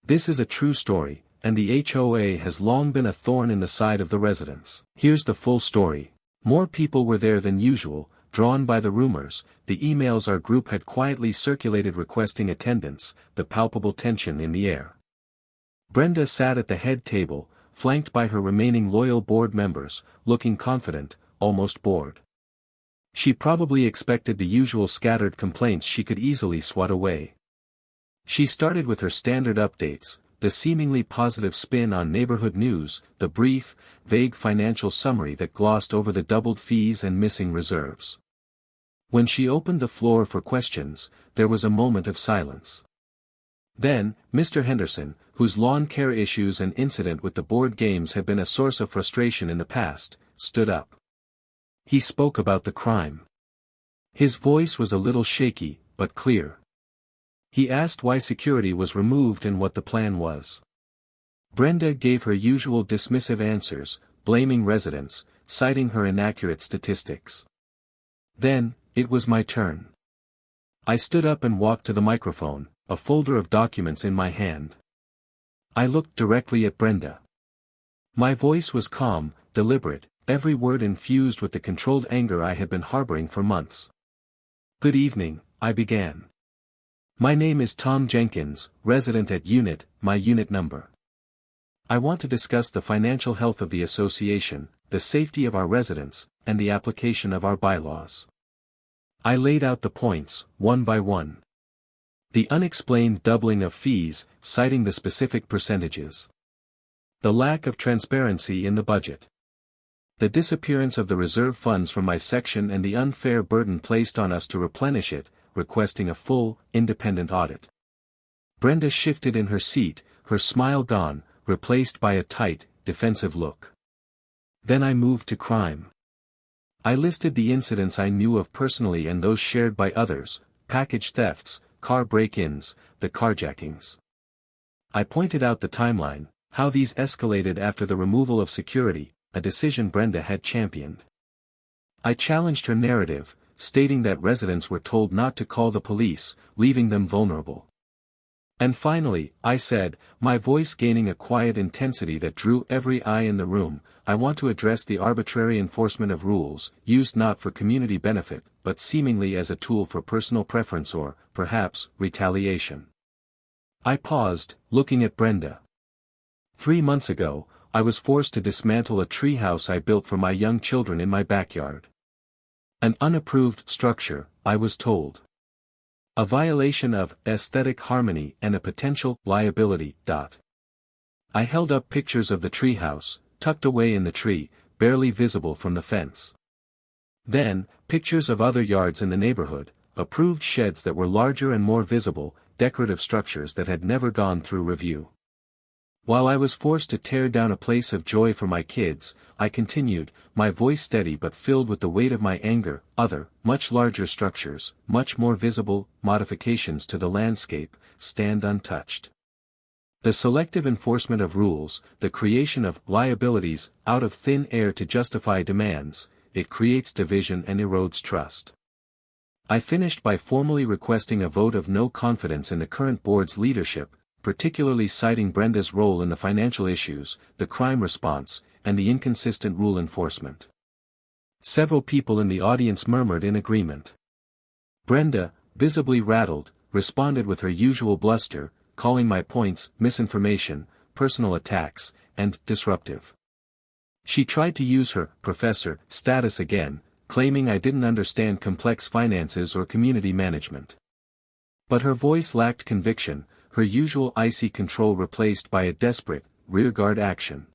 This is a true story, and the HOA has long been a thorn in the side of the residents. Here's the full story. More people were there than usual, drawn by the rumors, the emails our group had quietly circulated requesting attendance, the palpable tension in the air. Brenda sat at the head table, flanked by her remaining loyal board members, looking confident, almost bored. She probably expected the usual scattered complaints she could easily swat away. She started with her standard updates, the seemingly positive spin on neighborhood news, the brief, vague financial summary that glossed over the doubled fees and missing reserves. When she opened the floor for questions, there was a moment of silence. Then, Mr. Henderson, whose lawn care issues and incident with the board games had been a source of frustration in the past, stood up. He spoke about the crime. His voice was a little shaky, but clear. He asked why security was removed and what the plan was. Brenda gave her usual dismissive answers, blaming residents, citing her inaccurate statistics. Then, it was my turn. I stood up and walked to the microphone, a folder of documents in my hand. I looked directly at Brenda. My voice was calm, deliberate, every word infused with the controlled anger I had been harboring for months. "Good evening," I began. "My name is Tom Jenkins, resident at my unit number. I want to discuss the financial health of the association, the safety of our residents, and the application of our bylaws." I laid out the points, one by one. The unexplained doubling of fees, citing the specific percentages. The lack of transparency in the budget. The disappearance of the reserve funds from my section and the unfair burden placed on us to replenish it, requesting a full, independent audit. Brenda shifted in her seat, her smile gone, replaced by a tight, defensive look. Then I moved to crime. I listed the incidents I knew of personally and those shared by others, package thefts, car break-ins, the carjackings. I pointed out the timeline, how these escalated after the removal of security, a decision Brenda had championed. I challenged her narrative, stating that residents were told not to call the police, leaving them vulnerable. And finally, I said, my voice gaining a quiet intensity that drew every eye in the room, I want to address the arbitrary enforcement of rules, used not for community benefit, but seemingly as a tool for personal preference or, perhaps, retaliation. I paused, looking at Brenda. 3 months ago, I was forced to dismantle a treehouse I built for my young children in my backyard. An unapproved structure, I was told. A violation of aesthetic harmony and a potential liability. I held up pictures of the treehouse, tucked away in the tree, barely visible from the fence. Then, pictures of other yards in the neighborhood, approved sheds that were larger and more visible, decorative structures that had never gone through review. While I was forced to tear down a place of joy for my kids, I continued, my voice steady but filled with the weight of my anger, other, much larger structures, much more visible, modifications to the landscape, stand untouched. The selective enforcement of rules, the creation of liabilities out of thin air to justify demands, it creates division and erodes trust. I finished by formally requesting a vote of no confidence in the current board's leadership, particularly citing Brenda's role in the financial issues, the crime response, and the inconsistent rule enforcement. Several people in the audience murmured in agreement. Brenda, visibly rattled, responded with her usual bluster, calling my points misinformation, personal attacks, and disruptive. She tried to use her professor status again, claiming I didn't understand complex finances or community management. But her voice lacked conviction, her usual icy control replaced by a desperate, rearguard action.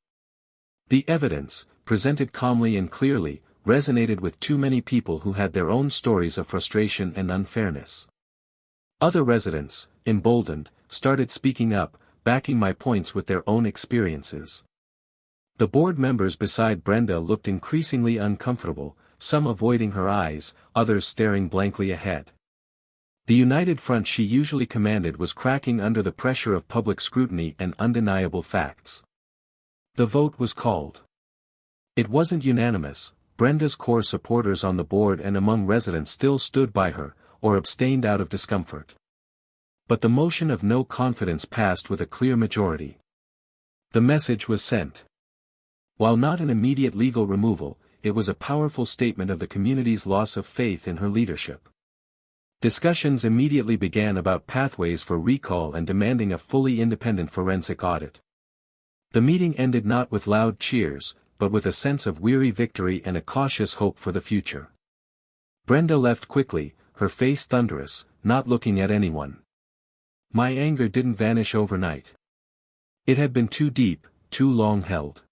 The evidence, presented calmly and clearly, resonated with too many people who had their own stories of frustration and unfairness. Other residents, emboldened, started speaking up, backing my points with their own experiences. The board members beside Brenda looked increasingly uncomfortable, some avoiding her eyes, others staring blankly ahead. The united front she usually commanded was cracking under the pressure of public scrutiny and undeniable facts. The vote was called. It wasn't unanimous. Brenda's core supporters on the board and among residents still stood by her, or abstained out of discomfort. But the motion of no confidence passed with a clear majority. The message was sent. While not an immediate legal removal, it was a powerful statement of the community's loss of faith in her leadership. Discussions immediately began about pathways for recall and demanding a fully independent forensic audit. The meeting ended not with loud cheers, but with a sense of weary victory and a cautious hope for the future. Brenda left quickly, her face thunderous, not looking at anyone. My anger didn't vanish overnight. It had been too deep, too long held.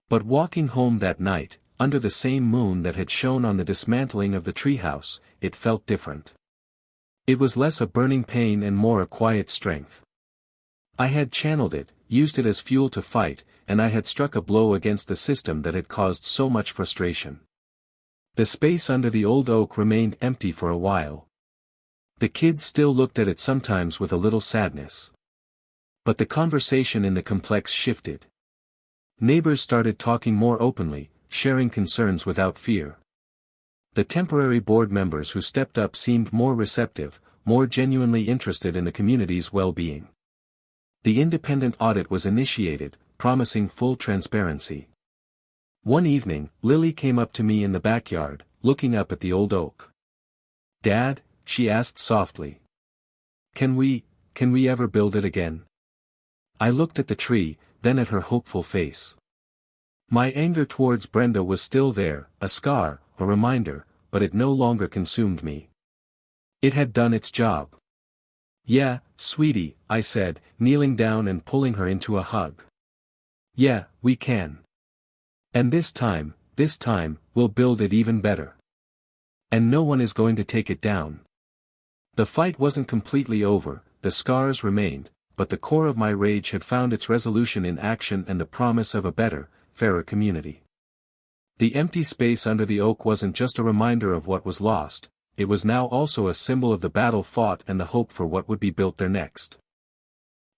But walking home that night, under the same moon that had shone on the dismantling of the treehouse, it felt different. It was less a burning pain and more a quiet strength. I had channeled it, used it as fuel to fight, and I had struck a blow against the system that had caused so much frustration. The space under the old oak remained empty for a while. The kids still looked at it sometimes with a little sadness. But the conversation in the complex shifted. Neighbors started talking more openly, sharing concerns without fear. The temporary board members who stepped up seemed more receptive, more genuinely interested in the community's well-being. The independent audit was initiated, promising full transparency. One evening, Lily came up to me in the backyard, looking up at the old oak. "Dad," she asked softly. Can we ever build it again?" I looked at the tree, then at her hopeful face. My anger towards Brenda was still there, a scar, a reminder, but it no longer consumed me. It had done its job. "Yeah, sweetie," I said, kneeling down and pulling her into a hug. "Yeah, we can. And this time, we'll build it even better. And no one is going to take it down." The fight wasn't completely over, the scars remained, but the core of my rage had found its resolution in action and the promise of a better, fairer community. The empty space under the oak wasn't just a reminder of what was lost, it was now also a symbol of the battle fought and the hope for what would be built there next.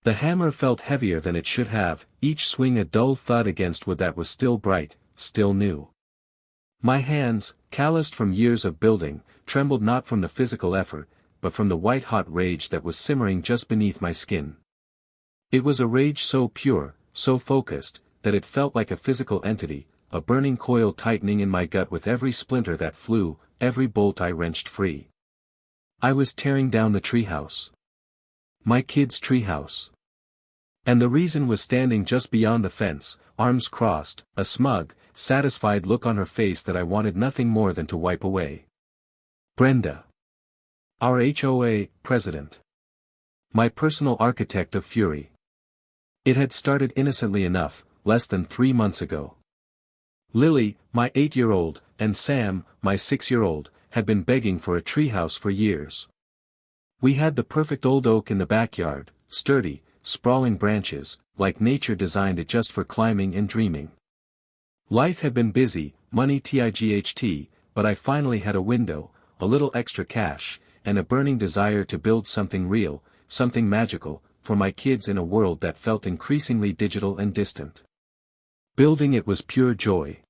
The hammer felt heavier than it should have, each swing a dull thud against wood that was still bright, still new. My hands, calloused from years of building, trembled not from the physical effort, but from the white-hot rage that was simmering just beneath my skin. It was a rage so pure, so focused, that it felt like a physical entity, a burning coil tightening in my gut with every splinter that flew, every bolt I wrenched free. I was tearing down the treehouse. My kid's treehouse. And the reason was standing just beyond the fence, arms crossed, a smug, satisfied look on her face that I wanted nothing more than to wipe away. Brenda. Our HOA president. My personal architect of fury. It had started innocently enough, less than 3 months ago. Lily, my 8-year-old, and Sam, my 6-year-old, had been begging for a treehouse for years. We had the perfect old oak in the backyard, sturdy, sprawling branches, like nature designed it just for climbing and dreaming. Life had been busy, money tight, but I finally had a window, a little extra cash, and a burning desire to build something real, something magical, for my kids in a world that felt increasingly digital and distant. Building it was pure joy.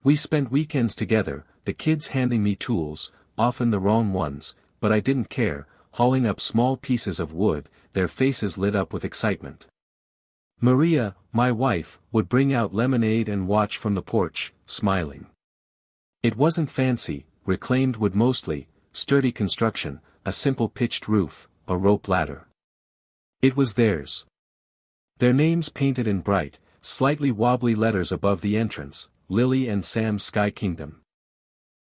We spent weekends together, the kids handing me tools, often the wrong ones, but I didn't care, hauling up small pieces of wood, their faces lit up with excitement. Maria, my wife, would bring out lemonade and watch from the porch, smiling. It wasn't fancy, reclaimed wood mostly, sturdy construction, a simple pitched roof, a rope ladder. It was theirs. Their names painted in bright, slightly wobbly letters above the entrance, Lily and Sam's Sky Kingdom.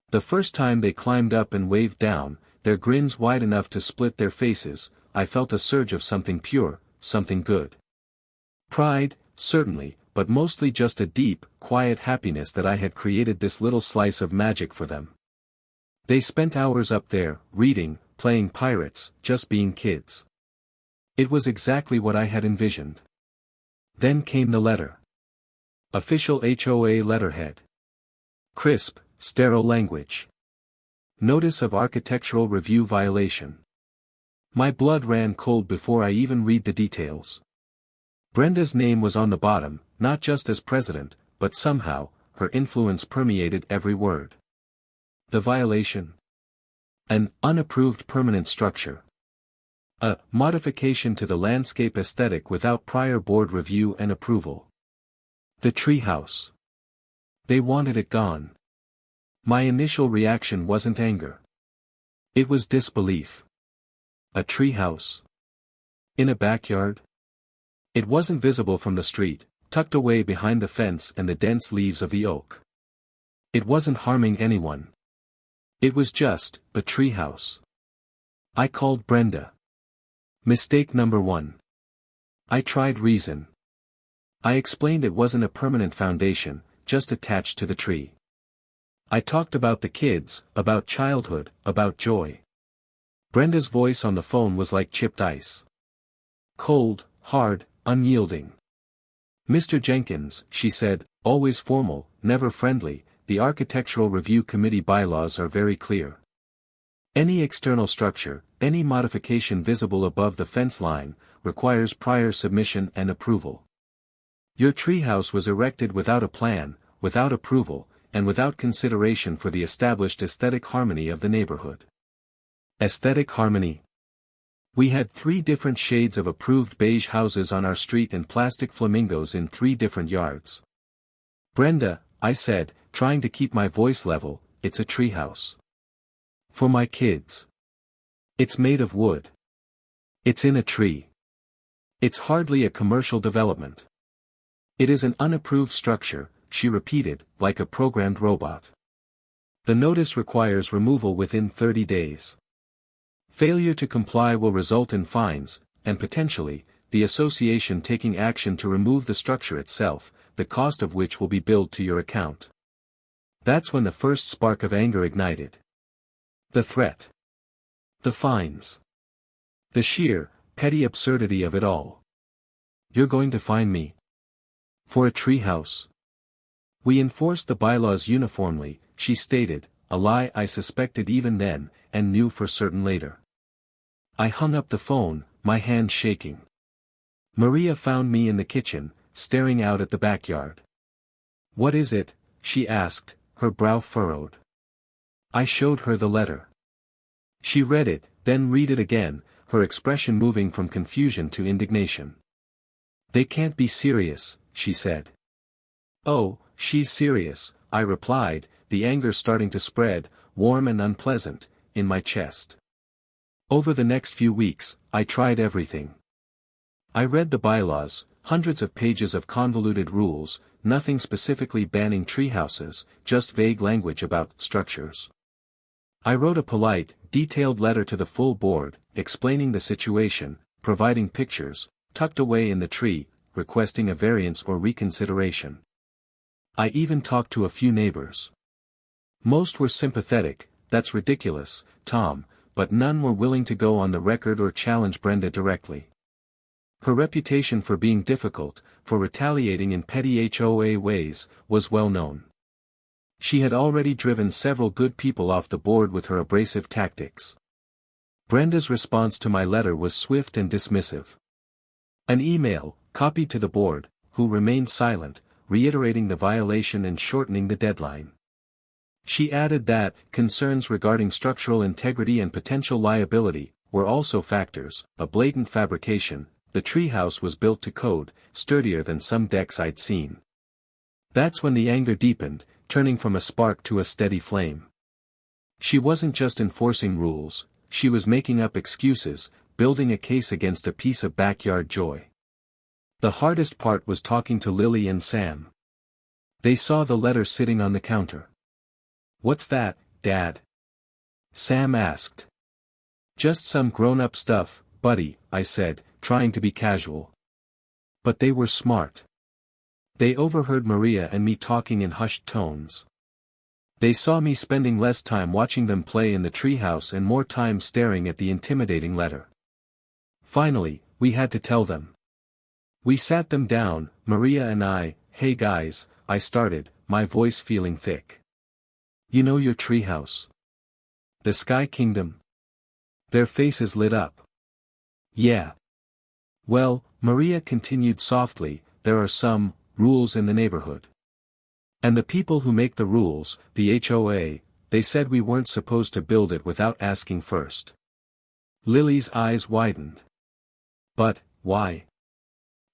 The first time they climbed up and waved down, their grins wide enough to split their faces, I felt a surge of something pure, something good. Pride, certainly, but mostly just a deep, quiet happiness that I had created this little slice of magic for them. They spent hours up there, reading, playing pirates, just being kids. It was exactly what I had envisioned. Then came the letter. Official HOA letterhead. Crisp, sterile language. Notice of architectural review violation. My blood ran cold before I even read the details. Brenda's name was on the bottom, not just as president, but somehow, her influence permeated every word. The violation? An unapproved permanent structure. A modification to the landscape aesthetic without prior board review and approval. The treehouse. They wanted it gone. My initial reaction wasn't anger. It was disbelief. A treehouse? In a backyard? It wasn't visible from the street, tucked away behind the fence and the dense leaves of the oak. It wasn't harming anyone. It was just a treehouse. I called Brenda. Mistake number 1. I tried reason. I explained it wasn't a permanent foundation, just attached to the tree. I talked about the kids, about childhood, about joy. Brenda's voice on the phone was like chipped ice. Cold, hard, unyielding. Mr. Jenkins, she said, always formal, never friendly, the Architectural Review Committee bylaws are very clear. Any external structure, any modification visible above the fence line, requires prior submission and approval. Your treehouse was erected without a plan, without approval, and without consideration for the established aesthetic harmony of the neighborhood. Aesthetic harmony. We had 3 different shades of approved beige houses on our street and plastic flamingos in 3 different yards. Brenda, I said, trying to keep my voice level, it's a treehouse. For my kids. It's made of wood. It's in a tree. It's hardly a commercial development. It is an unapproved structure, she repeated, like a programmed robot. The notice requires removal within 30 days. Failure to comply will result in fines, and potentially, the association taking action to remove the structure itself, the cost of which will be billed to your account. That's when the first spark of anger ignited. The threat. The fines. The sheer, petty absurdity of it all. You're going to fine me. For a treehouse. We enforced the bylaws uniformly, she stated, a lie I suspected even then, and knew for certain later. I hung up the phone, my hand shaking. Maria found me in the kitchen, staring out at the backyard. What is it? She asked, her brow furrowed. I showed her the letter. She read it, then read it again, her expression moving from confusion to indignation. They can't be serious, she said. Oh, she's serious, I replied, the anger starting to spread, warm and unpleasant, in my chest. Over the next few weeks, I tried everything. I read the bylaws, hundreds of pages of convoluted rules, nothing specifically banning treehouses, just vague language about structures. I wrote a polite, detailed letter to the full board, explaining the situation, providing pictures, tucked away in the tree, requesting a variance or reconsideration. I even talked to a few neighbors. Most were sympathetic, that's ridiculous, Tom, but none were willing to go on the record or challenge Brenda directly. Her reputation for being difficult, for retaliating in petty HOA ways, was well known. She had already driven several good people off the board with her abrasive tactics. Brenda's response to my letter was swift and dismissive. An email, copied to the board, who remained silent, reiterating the violation and shortening the deadline. She added that, concerns regarding structural integrity and potential liability, were also factors, a blatant fabrication, the treehouse was built to code, sturdier than some decks I'd seen. That's when the anger deepened, turning from a spark to a steady flame. She wasn't just enforcing rules, she was making up excuses, building a case against a piece of backyard joy. The hardest part was talking to Lily and Sam. They saw the letter sitting on the counter. What's that, Dad? Sam asked. Just some grown-up stuff, buddy, I said, trying to be casual. But they were smart. They overheard Maria and me talking in hushed tones. They saw me spending less time watching them play in the treehouse and more time staring at the intimidating letter. Finally, we had to tell them. We sat them down, Maria and I. Hey guys, I started, my voice feeling thick. You know your treehouse? The Sky Kingdom? Their faces lit up. Yeah. Well, Maria continued softly, there are some rules in the neighborhood. And the people who make the rules, the HOA, they said we weren't supposed to build it without asking first. Lily's eyes widened. But, why?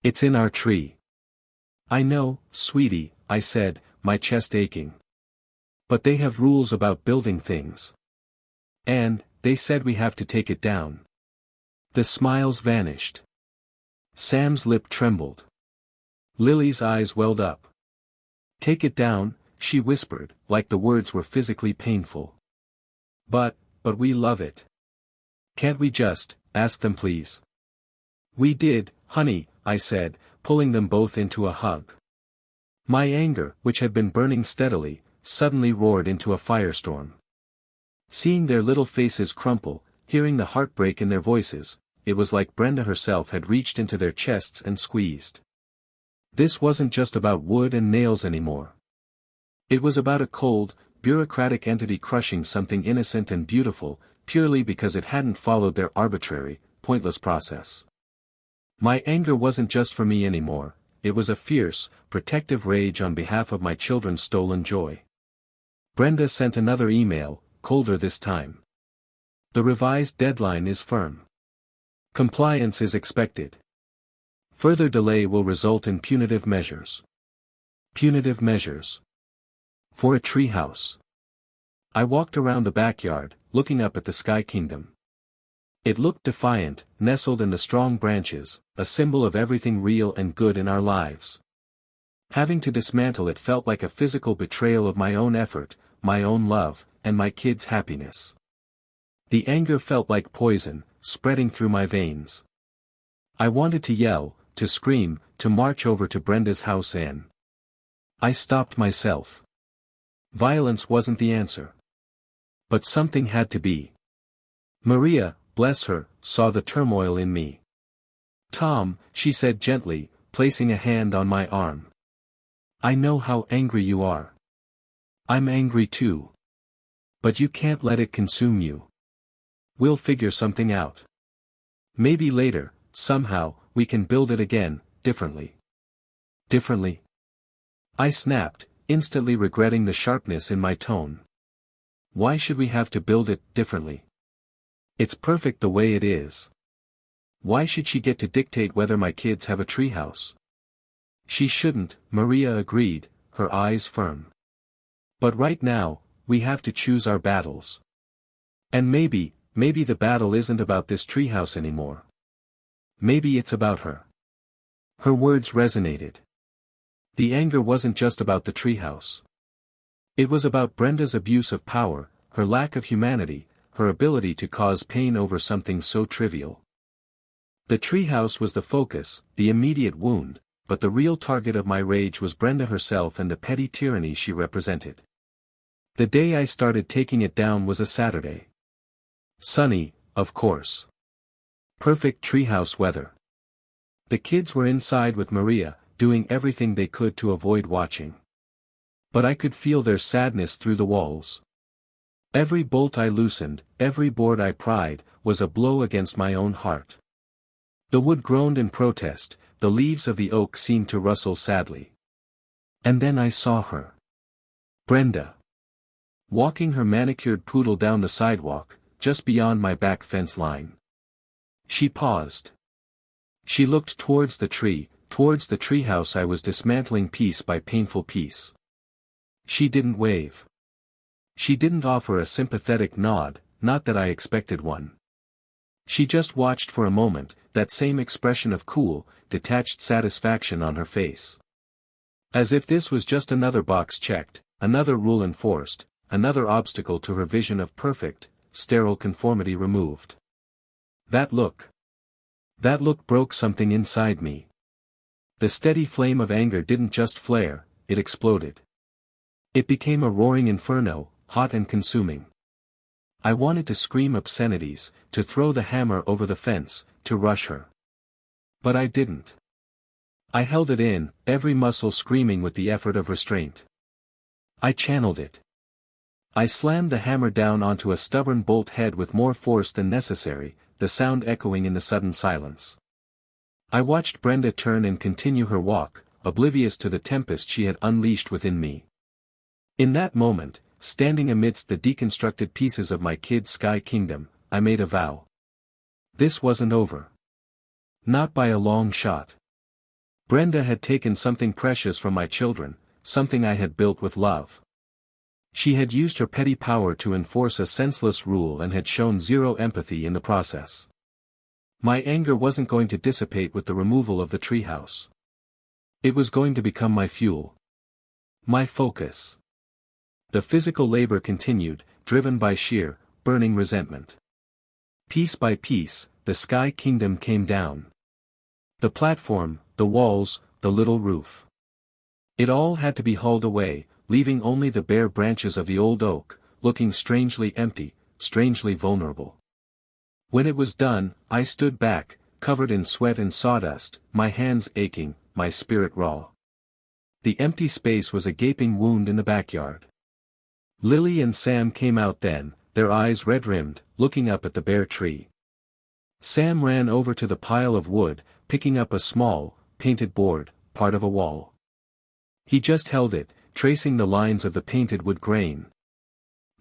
It's in our tree. I know, sweetie, I said, my chest aching. But they have rules about building things. And, they said we have to take it down. The smiles vanished. Sam's lip trembled. Lily's eyes welled up. Take it down, she whispered, like the words were physically painful. But we love it. Can't we just, ask them please? We did, honey, I said, pulling them both into a hug. My anger, which had been burning steadily, suddenly roared into a firestorm. Seeing their little faces crumple, hearing the heartbreak in their voices, it was like Brenda herself had reached into their chests and squeezed. This wasn't just about wood and nails anymore. It was about a cold, bureaucratic entity crushing something innocent and beautiful, purely because it hadn't followed their arbitrary, pointless process. My anger wasn't just for me anymore, it was a fierce, protective rage on behalf of my children's stolen joy. Brenda sent another email, colder this time. The revised deadline is firm. Compliance is expected. Further delay will result in punitive measures. Punitive measures. For a treehouse. I walked around the backyard, looking up at the Sky Kingdom. It looked defiant, nestled in the strong branches, a symbol of everything real and good in our lives. Having to dismantle it felt like a physical betrayal of my own effort, my own love, and my kids' happiness. The anger felt like poison, spreading through my veins. I wanted to yell, to scream, to march over to Brenda's house and I stopped myself. Violence wasn't the answer. But something had to be. Maria, bless her, saw the turmoil in me. Tom, she said gently, placing a hand on my arm. I know how angry you are. I'm angry too. But you can't let it consume you. We'll figure something out. Maybe later, somehow, we can build it again, differently. Differently? I snapped, instantly regretting the sharpness in my tone. Why should we have to build it differently? It's perfect the way it is. Why should she get to dictate whether my kids have a treehouse? She shouldn't, Maria agreed, her eyes firm. But right now, we have to choose our battles. And maybe the battle isn't about this treehouse anymore. Maybe it's about her. Her words resonated. The anger wasn't just about the treehouse. It was about Brenda's abuse of power, her lack of humanity, her ability to cause pain over something so trivial. The treehouse was the focus, the immediate wound, but the real target of my rage was Brenda herself and the petty tyranny she represented. The day I started taking it down was a Saturday. Sunny, of course. Perfect treehouse weather. The kids were inside with Maria, doing everything they could to avoid watching. But I could feel their sadness through the walls. Every bolt I loosened, every board I pried, was a blow against my own heart. The wood groaned in protest, the leaves of the oak seemed to rustle sadly. And then I saw her. Brenda. Walking her manicured poodle down the sidewalk, just beyond my back fence line. She paused. She looked towards the treehouse I was dismantling piece by painful piece. She didn't wave. She didn't offer a sympathetic nod, not that I expected one. She just watched for a moment, that same expression of cool, detached satisfaction on her face. As if this was just another box checked, another rule enforced, another obstacle to her vision of perfect, sterile conformity removed. That look broke something inside me. The steady flame of anger didn't just flare, it exploded. It became a roaring inferno, hot and consuming. I wanted to scream obscenities, to throw the hammer over the fence, to rush her. But I didn't. I held it in, every muscle screaming with the effort of restraint. I channeled it. I slammed the hammer down onto a stubborn bolt head with more force than necessary, the sound echoing in the sudden silence. I watched Brenda turn and continue her walk, oblivious to the tempest she had unleashed within me. In that moment, standing amidst the deconstructed pieces of my kid's Sky Kingdom, I made a vow. This wasn't over. Not by a long shot. Brenda had taken something precious from my children, something I had built with love. She had used her petty power to enforce a senseless rule and had shown zero empathy in the process. My anger wasn't going to dissipate with the removal of the treehouse. It was going to become my fuel. My focus. The physical labor continued, driven by sheer, burning resentment. Piece by piece, the sky kingdom came down. The platform, the walls, the little roof. It all had to be hauled away, leaving only the bare branches of the old oak, looking strangely empty, strangely vulnerable. When it was done, I stood back, covered in sweat and sawdust, my hands aching, my spirit raw. The empty space was a gaping wound in the backyard. Lily and Sam came out then, their eyes red-rimmed, looking up at the bare tree. Sam ran over to the pile of wood, picking up a small, painted board, part of a wall. He just held it, tracing the lines of the painted wood grain.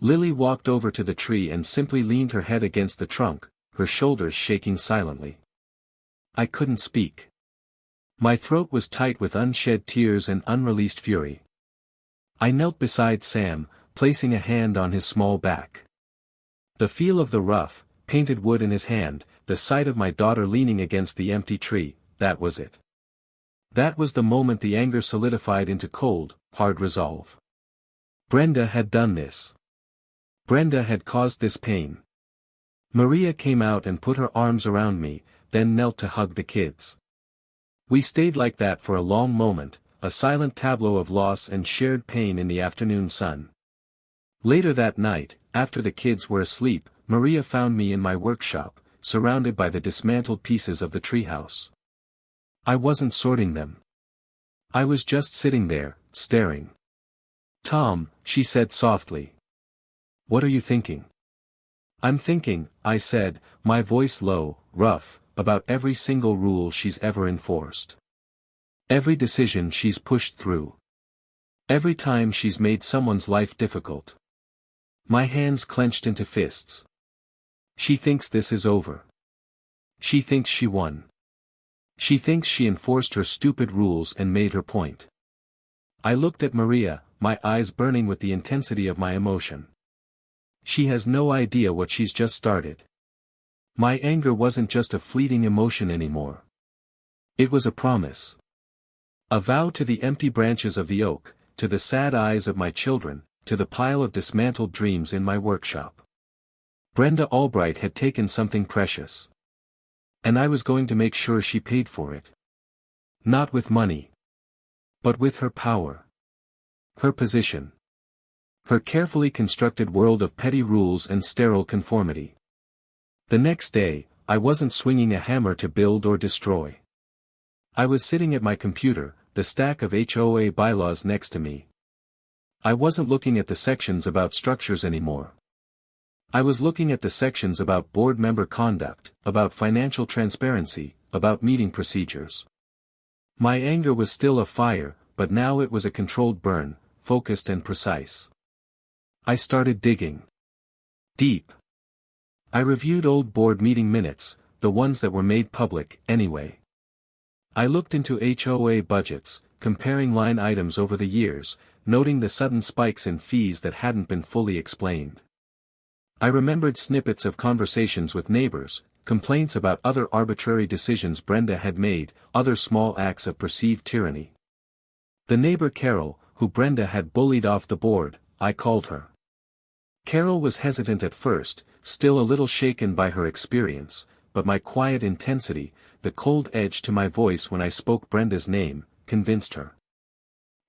Lily walked over to the tree and simply leaned her head against the trunk, her shoulders shaking silently. I couldn't speak. My throat was tight with unshed tears and unreleased fury. I knelt beside Sam, placing a hand on his small back. The feel of the rough, painted wood in his hand, the sight of my daughter leaning against the empty tree, that was it. That was the moment the anger solidified into cold, hard resolve. Brenda had done this. Brenda had caused this pain. Maria came out and put her arms around me, then knelt to hug the kids. We stayed like that for a long moment, a silent tableau of loss and shared pain in the afternoon sun. Later that night, after the kids were asleep, Maria found me in my workshop, surrounded by the dismantled pieces of the treehouse. I wasn't sorting them. I was just sitting there, staring. "Tom," she said softly. "What are you thinking?" "I'm thinking," I said, my voice low, rough, about every single rule she's ever enforced. Every decision she's pushed through. Every time she's made someone's life difficult. My hands clenched into fists. She thinks this is over. She thinks she won. She thinks she enforced her stupid rules and made her point. I looked at Maria, my eyes burning with the intensity of my emotion. She has no idea what she's just started. My anger wasn't just a fleeting emotion anymore. It was a promise. A vow to the empty branches of the oak, to the sad eyes of my children, to the pile of dismantled dreams in my workshop. Brenda Albright had taken something precious. And I was going to make sure she paid for it. Not with money. But with her power. Her position. Her carefully constructed world of petty rules and sterile conformity. The next day, I wasn't swinging a hammer to build or destroy. I was sitting at my computer, the stack of HOA bylaws next to me. I wasn't looking at the sections about structures anymore. I was looking at the sections about board member conduct, about financial transparency, about meeting procedures. My anger was still a fire, but now it was a controlled burn, focused and precise. I started digging. Deep. I reviewed old board meeting minutes, the ones that were made public, anyway. I looked into HOA budgets, comparing line items over the years, noting the sudden spikes in fees that hadn't been fully explained. I remembered snippets of conversations with neighbors, complaints about other arbitrary decisions Brenda had made, other small acts of perceived tyranny. The neighbor Carol, who Brenda had bullied off the board, I called her. Carol was hesitant at first, still a little shaken by her experience, but my quiet intensity, the cold edge to my voice when I spoke Brenda's name, convinced her.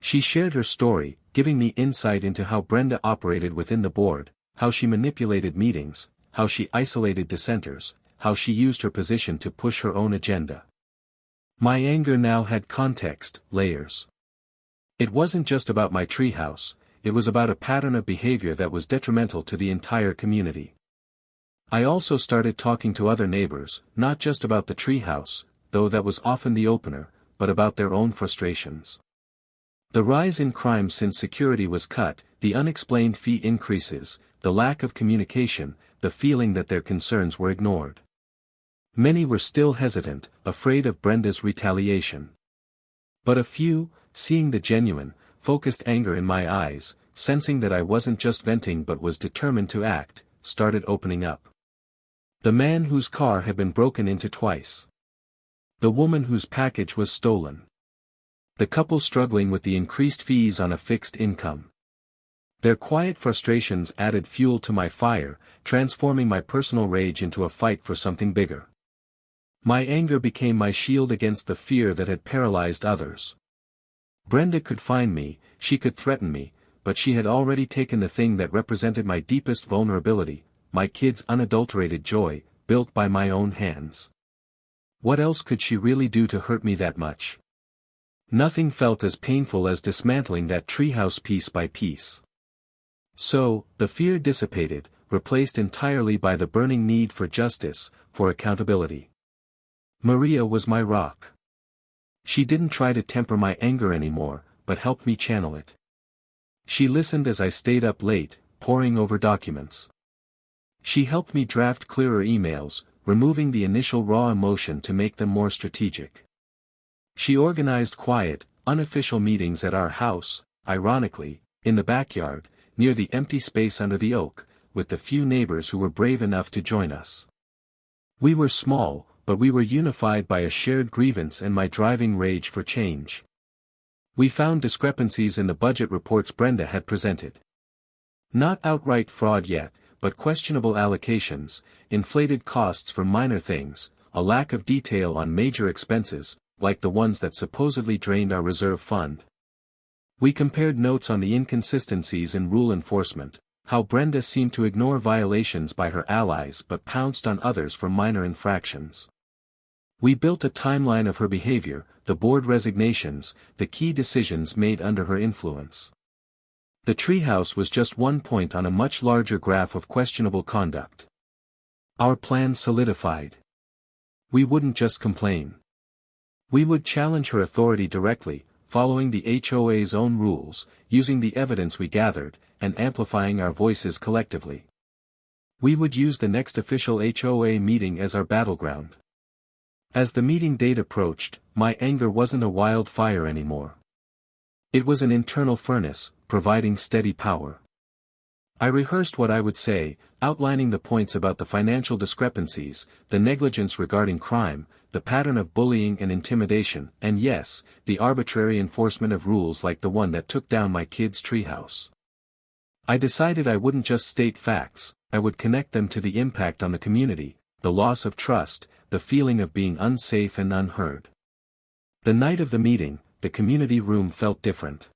She shared her story, giving me insight into how Brenda operated within the board, how she manipulated meetings, how she isolated dissenters, how she used her position to push her own agenda. My anger now had context, layers. It wasn't just about my treehouse, it was about a pattern of behavior that was detrimental to the entire community. I also started talking to other neighbors, not just about the treehouse, though that was often the opener, but about their own frustrations. The rise in crime since security was cut, the unexplained fee increases, the lack of communication, the feeling that their concerns were ignored. Many were still hesitant, afraid of Brenda's retaliation. But a few, seeing the genuine, focused anger in my eyes, sensing that I wasn't just venting but was determined to act, started opening up. The man whose car had been broken into twice. The woman whose package was stolen. The couple struggling with the increased fees on a fixed income. Their quiet frustrations added fuel to my fire, transforming my personal rage into a fight for something bigger. My anger became my shield against the fear that had paralyzed others. Brenda could find me, she could threaten me, but she had already taken the thing that represented my deepest vulnerability, my kids' unadulterated joy, built by my own hands. What else could she really do to hurt me that much? Nothing felt as painful as dismantling that treehouse piece by piece. So, the fear dissipated, replaced entirely by the burning need for justice, for accountability. Maria was my rock. She didn't try to temper my anger anymore, but helped me channel it. She listened as I stayed up late, poring over documents. She helped me draft clearer emails, removing the initial raw emotion to make them more strategic. She organized quiet, unofficial meetings at our house, ironically, in the backyard, near the empty space under the oak, with the few neighbors who were brave enough to join us. We were small, but we were unified by a shared grievance and my driving rage for change. We found discrepancies in the budget reports Brenda had presented. Not outright fraud yet, but questionable allocations, inflated costs for minor things, a lack of detail on major expenses, like the ones that supposedly drained our reserve fund. We compared notes on the inconsistencies in rule enforcement, how Brenda seemed to ignore violations by her allies but pounced on others for minor infractions. We built a timeline of her behavior, the board resignations, the key decisions made under her influence. The treehouse was just one point on a much larger graph of questionable conduct. Our plan solidified. We wouldn't just complain. We would challenge her authority directly, following the HOA's own rules, using the evidence we gathered, and amplifying our voices collectively. We would use the next official HOA meeting as our battleground. As the meeting date approached, my anger wasn't a wildfire anymore. It was an internal furnace, providing steady power. I rehearsed what I would say, outlining the points about the financial discrepancies, the negligence regarding crime, the pattern of bullying and intimidation, and yes, the arbitrary enforcement of rules like the one that took down my kids' treehouse. I decided I wouldn't just state facts, I would connect them to the impact on the community, the loss of trust, the feeling of being unsafe and unheard. The night of the meeting, the community room felt different.